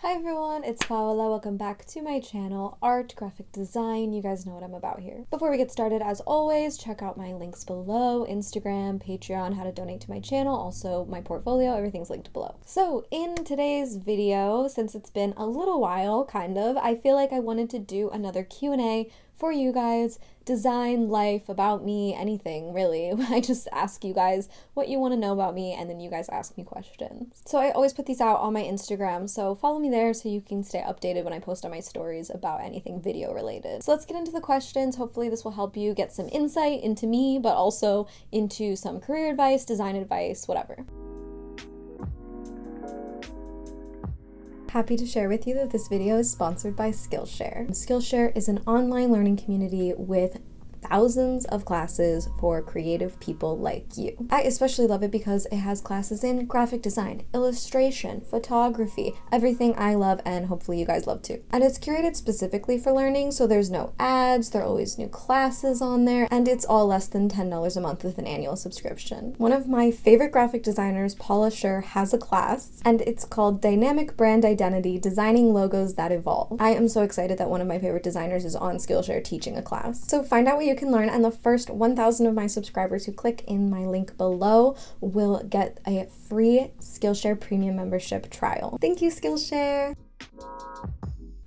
Hi everyone, it's Paola. Welcome back to my channel, Art, Graphic Design. You guys know what I'm about here. Before we get started, as always, check out my links below, Instagram, Patreon, how to donate to my channel, also my portfolio, everything's linked below. So in today's video, since it's been a little while, kind of, I feel like I wanted to do another Q&A for you guys, design, life, about me, anything really. I just ask you guys what you want to know about me and then you guys ask me questions. So I always put these out on my Instagram, so follow me there so you can stay updated when I post on my stories about anything video related. So let's get into the questions. Hopefully this will help you get some insight into me, but also into some career advice, design advice, whatever. Happy to share with you that this video is sponsored by Skillshare. Skillshare is an online learning community with thousands of classes for creative people like you. I especially love it because it has classes in graphic design, illustration, photography, everything I love and hopefully you guys love too. And it's curated specifically for learning, so there's no ads, there are always new classes on there, and it's all less than $10 a month with an annual subscription. One of my favorite graphic designers, Paula, has a class, and it's called Dynamic Brand Identity, Designing Logos That Evolve. I am so excited that one of my favorite designers is on Skillshare teaching a class. So find out what you can learn, and the first 1,000 of my subscribers who click in my link below will get a free Skillshare premium membership trial. Thank you, Skillshare!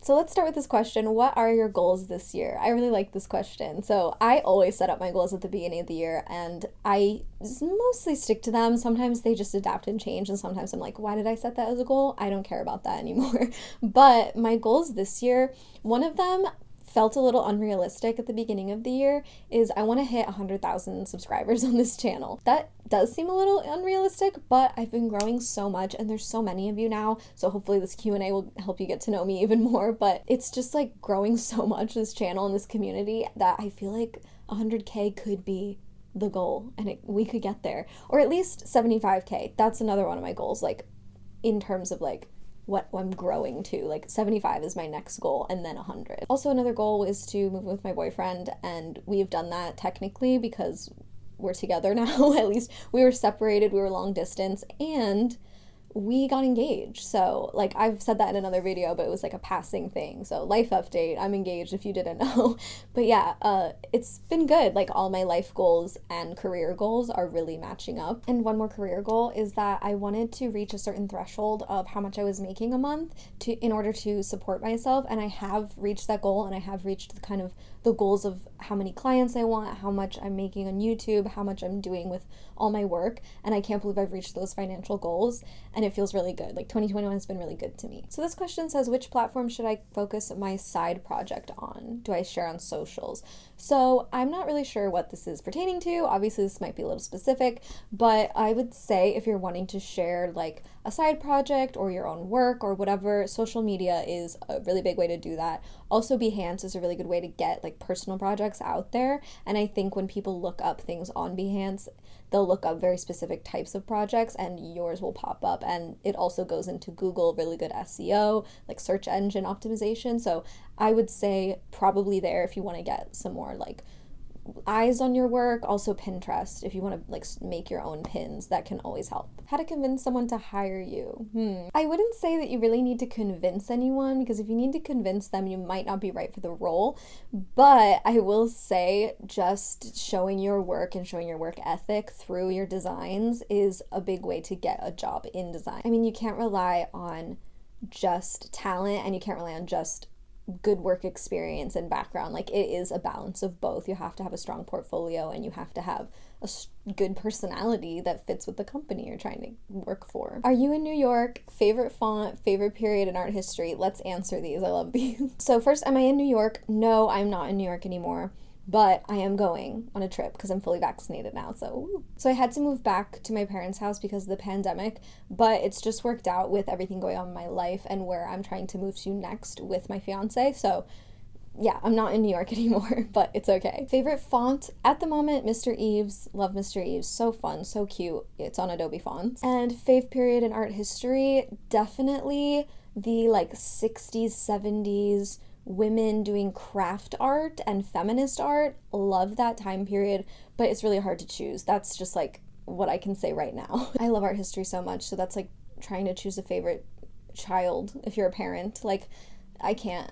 So let's start with this question. What are your goals this year? I really like this question. So I always set up my goals at the beginning of the year and I mostly stick to them. Sometimes they just adapt and change, and sometimes I'm like, why did I set that as a goal? I don't care about that anymore. But my goals this year, one of them felt a little unrealistic at the beginning of the year, is I want to hit 100,000 subscribers on this channel. That does seem a little unrealistic, but I've been growing so much and there's so many of you now, so hopefully this Q&A will help you get to know me even more. But it's just like growing so much, this channel and this community, that I feel like 100K could be the goal and we could get there, or at least 75K. That's another one of my goals, like in terms of like what I'm growing to. Like 75 is my next goal, and then 100. Also, another goal is to move with my boyfriend, and we've done that technically because we're together now. At least we were separated, we were long distance, and we got engaged. So like I've said that in another video, but it was like a passing thing. So life update, I'm engaged if you didn't know. But yeah, it's been good. Like all my life goals and career goals are really matching up. And one more career goal is that I wanted to reach a certain threshold of how much I was making a month in order to support myself. And I have reached that goal, and I have reached the goals of how many clients I want, how much I'm making on YouTube, how much I'm doing with all my work. And I can't believe I've reached those financial goals, and it feels really good. Like 2021 has been really good to me. So this question says, which platform should I focus my side project on? Do I share on socials? So I'm not really sure what this is pertaining to. Obviously this might be a little specific, but I would say if you're wanting to share like a side project or your own work or whatever, social media is a really big way to do that. Also, Behance is a really good way to get like personal projects out there. And I think when people look up things on Behance, they'll look up very specific types of projects and yours will pop up. And it also goes into Google, really good SEO, like search engine optimization. So I would say probably there if you want to get some more like eyes on your work. Also Pinterest if you want to like make your own pins, that can always help. How to convince someone to hire you? I wouldn't say that you really need to convince anyone, because if you need to convince them, you might not be right for the role. But I will say just showing your work and showing your work ethic through your designs is a big way to get a job in design. I mean, you can't rely on just talent and you can't rely on just good work experience and background. Like it is a balance of both. You have to have a strong portfolio and you have to have a good personality that fits with the company you're trying to work for. Are you in New York? Favorite font, favorite period in art history? Let's answer these. I love these. So first, am I in New York? No, I'm not in New York anymore. But I am going on a trip because I'm fully vaccinated now, so I had to move back to my parents' house because of the pandemic, but it's just worked out with everything going on in my life and where I'm trying to move to next with my fiance. So yeah, I'm not in New York anymore, but it's okay. Favorite font at the moment, Mr. Eves. Love Mr. Eves. So fun, so cute. It's on Adobe Fonts. And fave period in art history, definitely the like 60s, 70s, women doing craft art and feminist art. Love that time period, but it's really hard to choose. That's just like what I can say right now. I love art history so much, so that's like trying to choose a favorite child if you're a parent. Like, I can't.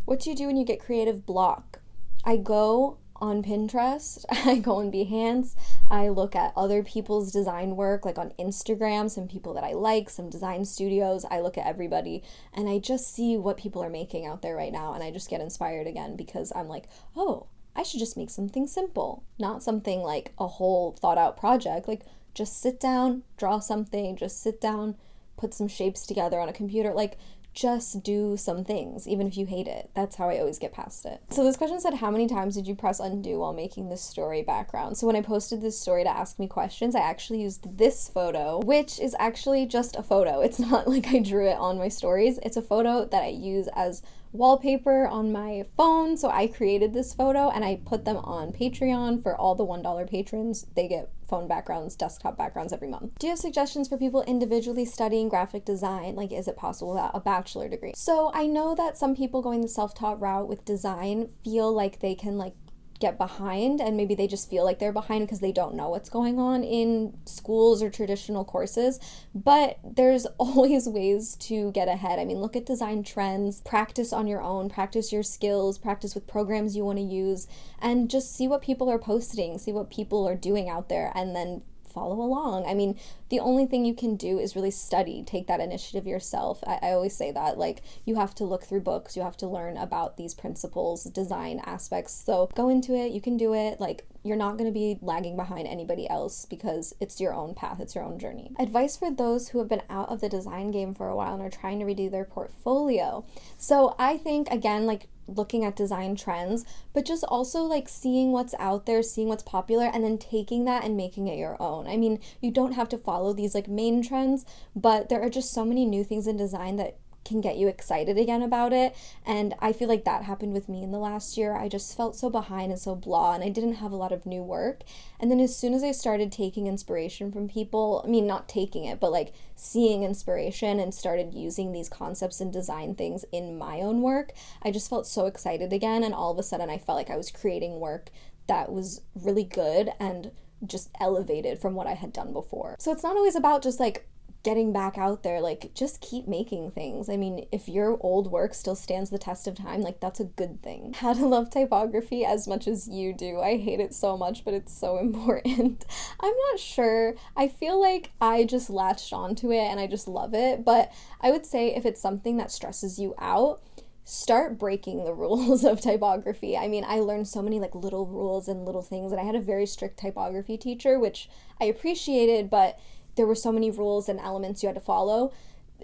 What do you do when you get creative block? I go on Pinterest, I go on Behance, I look at other people's design work, like on Instagram, some people that I like, some design studios, I look at everybody, and I just see what people are making out there right now, and I just get inspired again, because I'm like, oh, I should just make something simple, not something like a whole thought out project. Like, just sit down, draw something, just sit down, put some shapes together on a computer, like, just do some things, even if you hate it. That's how I always get past it. So this question said, how many times did you press undo while making this story background? So when I posted this story to ask me questions, I actually used this photo, which is actually just a photo. It's not like I drew it on my stories. It's a photo that I use as wallpaper on my phone. So I created this photo and I put them on Patreon for all the $1 patrons. They get phone backgrounds, desktop backgrounds every month. Do you have suggestions for people individually studying graphic design? Like, is it possible without a bachelor degree? So I know that some people going the self-taught route with design feel like they can like get behind, and maybe they just feel like they're behind because they don't know what's going on in schools or traditional courses, but there's always ways to get ahead. I mean, look at design trends, practice on your own, practice your skills, practice with programs you want to use, and just see what people are posting, see what people are doing out there, and then follow along. I mean, the only thing you can do is really study, take that initiative yourself. I always say that, like, you have to look through books, you have to learn about these principles, design aspects. So go into it, you can do it. Like, you're not going to be lagging behind anybody else because it's your own path, it's your own journey. Advice for those who have been out of the design game for a while and are trying to redo their portfolio. So I think, again, like, looking at design trends, but just also like seeing what's out there, seeing what's popular, and then taking that and making it your own. I mean, you don't have to follow these like main trends, but there are just so many new things in design that can get you excited again about it. And I feel like that happened with me in the last year. I just felt so behind and so blah, and I didn't have a lot of new work. And then as soon as I started taking inspiration from people, I mean, not taking it, but like seeing inspiration and started using these concepts and design things in my own work, I just felt so excited again. And all of a sudden I felt like I was creating work that was really good and just elevated from what I had done before. So it's not always about just like getting back out there, like, just keep making things. I mean, if your old work still stands the test of time, like, that's a good thing. How to love typography as much as you do. I hate it so much, but it's so important. I'm not sure. I feel like I just latched onto it and I just love it, but I would say if it's something that stresses you out, start breaking the rules of typography. I mean, I learned so many like little rules and little things, and I had a very strict typography teacher, which I appreciated, but there were so many rules and elements you had to follow.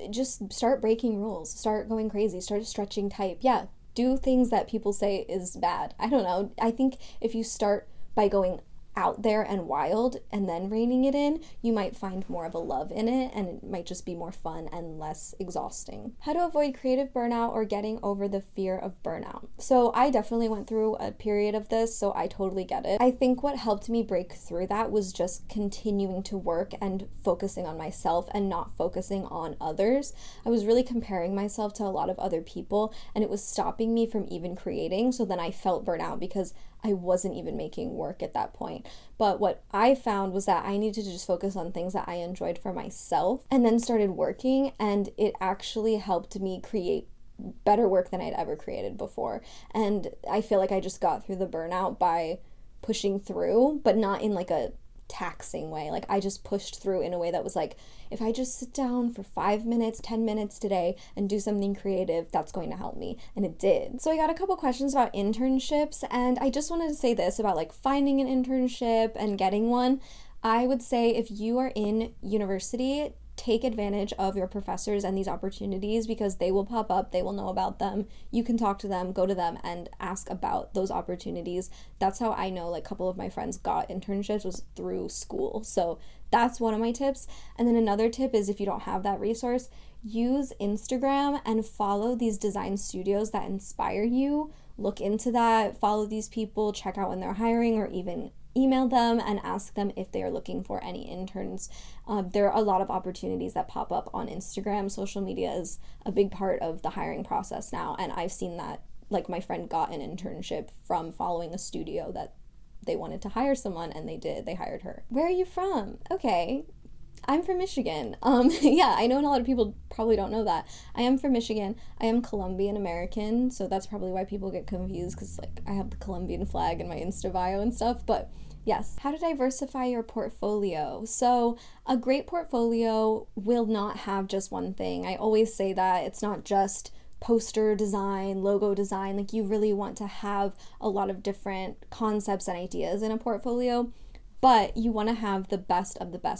Just start breaking rules, start going crazy, start stretching type. Yeah, do things that people say is bad. I don't know. I think if you start by going out there and wild and then reining it in, you might find more of a love in it, and it might just be more fun and less exhausting. How to avoid creative burnout or getting over the fear of burnout. So I definitely went through a period of this, so I totally get it. I think what helped me break through that was just continuing to work and focusing on myself and not focusing on others. I was really comparing myself to a lot of other people, and it was stopping me from even creating. So then I felt burnout because I wasn't even making work at that point. But what I found was that I needed to just focus on things that I enjoyed for myself, and then started working, and it actually helped me create better work than I'd ever created before. And I feel like I just got through the burnout by pushing through, but not in like a taxing way. Like, I just pushed through in a way that was like, if I just sit down for 5 minutes, 10 minutes today and do something creative, that's going to help me. And it did. So I got a couple questions about internships, and I just wanted to say this about like finding an internship and getting one. I would say if you are in university, take advantage of your professors and these opportunities, because they will pop up, they will know about them, you can talk to them, go to them and ask about those opportunities. That's how I know like a couple of my friends got internships, was through school. So that's one of my tips. And then another tip is, if you don't have that resource, use Instagram and follow these design studios that inspire you. Look into that, follow these people, check out when they're hiring, or even email them and ask them if they are looking for any interns. There are a lot of opportunities that pop up on Instagram. Social media is a big part of the hiring process now, and I've seen that, like, my friend got an internship from following a studio that they wanted to hire someone, and they did. They hired her. Where are you from? Okay, I'm from Michigan. Yeah, I know a lot of people probably don't know that. I am from Michigan. I am Colombian American, so that's probably why people get confused, because like I have the Colombian flag in my Insta bio and stuff. But yes, how to diversify your portfolio. So a great portfolio will not have just one thing. I always say that it's not just poster design, logo design. Like, you really want to have a lot of different concepts and ideas in a portfolio, but you want to have the best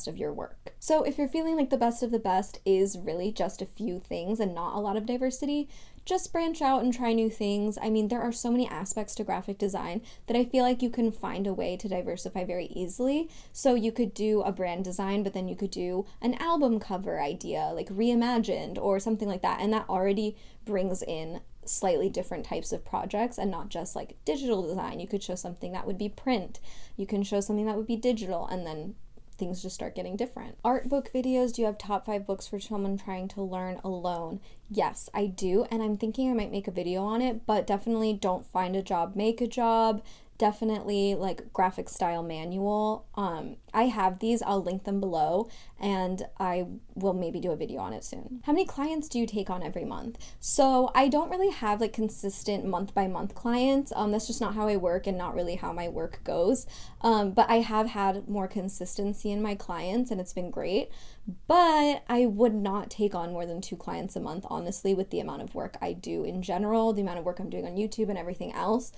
of your work. So if you're feeling like the best of the best is really just a few things and not a lot of diversity, just branch out and try new things. I mean, there are so many aspects to graphic design that I feel like you can find a way to diversify very easily. So you could do a brand design, but then you could do an album cover idea, like reimagined or something like that. And that already brings in slightly different types of projects and not just like digital design. You could show something that would be print. You can show something that would be digital, and then things just start getting different. Art book videos. Do you have top 5 books for someone trying to learn alone? Yes, I do, and I'm thinking I might make a video on it, but definitely don't find a job, make a job. Definitely like graphic style manual. I have these, I'll link them below, and I will maybe do a video on it soon. How many clients do you take on every month? So I don't really have like consistent month by month clients. That's just not how I work and not really how my work goes. But I have had more consistency in my clients, and it's been great. But I would not take on more than 2 clients a month, honestly, with the amount of work I do in general, the amount of work I'm doing on YouTube and everything else.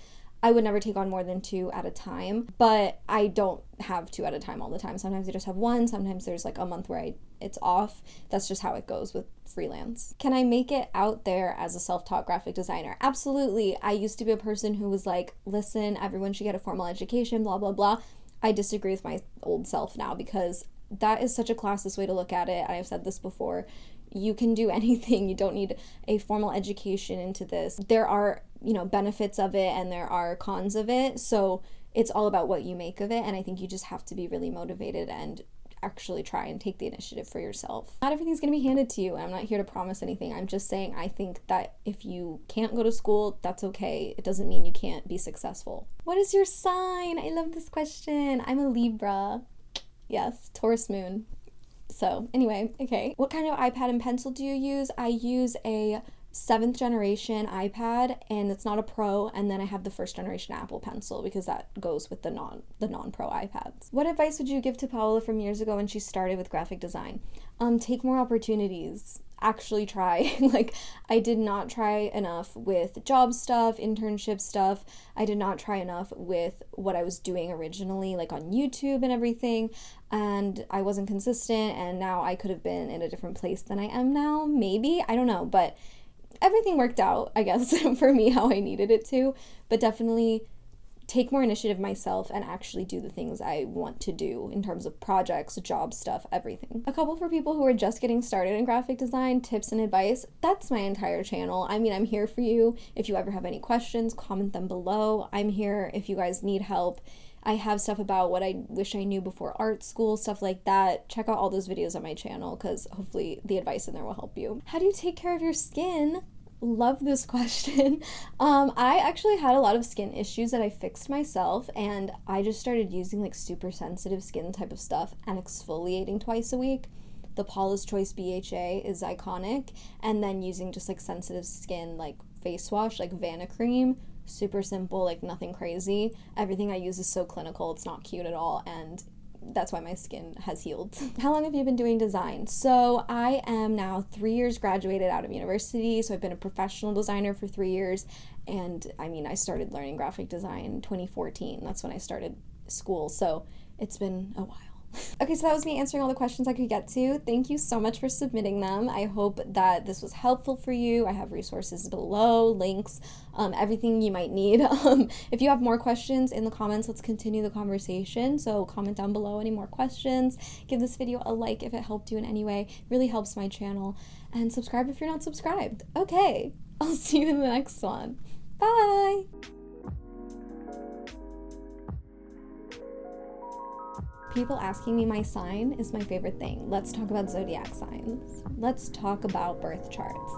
I would never take on more than 2 at a time, but I don't have 2 at a time all the time. Sometimes I just have 1. Sometimes there's like a month where it's off. That's just how it goes with freelance. Can I make it out there as a self-taught graphic designer? Absolutely. I used to be a person who was like, listen, everyone should get a formal education, blah, blah, blah. I disagree with my old self now, because that is such a classist way to look at it. I've said this before. You can do anything. You don't need a formal education into this. There are, benefits of it and there are cons of it. So it's all about what you make of it. And I think you just have to be really motivated and actually try and take the initiative for yourself. Not everything's going to be handed to you. And I'm not here to promise anything. I'm just saying I think that if you can't go to school, that's okay. It doesn't mean you can't be successful. What is your sign? I love this question. I'm a Libra. Yes, Taurus moon. So anyway, okay. What kind of iPad and pencil do you use? I use a 7th generation iPad, and it's not a Pro, and then I have the 1st generation Apple Pencil because that goes with the non-Pro iPads. What advice would you give to Paula from years ago when she started with graphic design? Take more opportunities. Actually try. Like, I did not try enough with job stuff, internship stuff. I did not try enough with what I was doing originally, like on YouTube and everything, and I wasn't consistent, and now I could have been in a different place than I am now, maybe, I don't know, but everything worked out, I guess, for me how I needed it to. But definitely take more initiative myself and actually do the things I want to do in terms of projects, job stuff, everything. A couple for people who are just getting started in graphic design, tips and advice. That's my entire channel. I mean, I'm here for you. If you ever have any questions, comment them below. I'm here if you guys need help. I have stuff about what I wish I knew before art school, stuff like that. Check out all those videos on my channel, because hopefully the advice in there will help you. How do you take care of your skin? Love this question. I actually had a lot of skin issues that I fixed myself, and I just started using like super sensitive skin type of stuff and exfoliating twice a week. The Paula's Choice BHA is iconic, and then using just like sensitive skin like face wash like Vanicream. Super simple, like nothing crazy. Everything I use is so clinical, it's not cute at all, and that's why my skin has healed. How long have you been doing design? So I am now 3 years graduated out of university, so I've been a professional designer for 3 years, and I mean, I started learning graphic design in 2014. That's when I started school, so it's been a while. Okay, so that was me answering all the questions I could get to. Thank you so much for submitting them. I hope that this was helpful for you. I have resources below, links, everything you might need. If you have more questions in the comments, let's continue the conversation. So comment down below any more questions. Give this video a like if it helped you in any way. It really helps my channel. And subscribe if you're not subscribed. Okay, I'll see you in the next one. Bye! People asking me my sign is my favorite thing. Let's talk about zodiac signs. Let's talk about birth charts.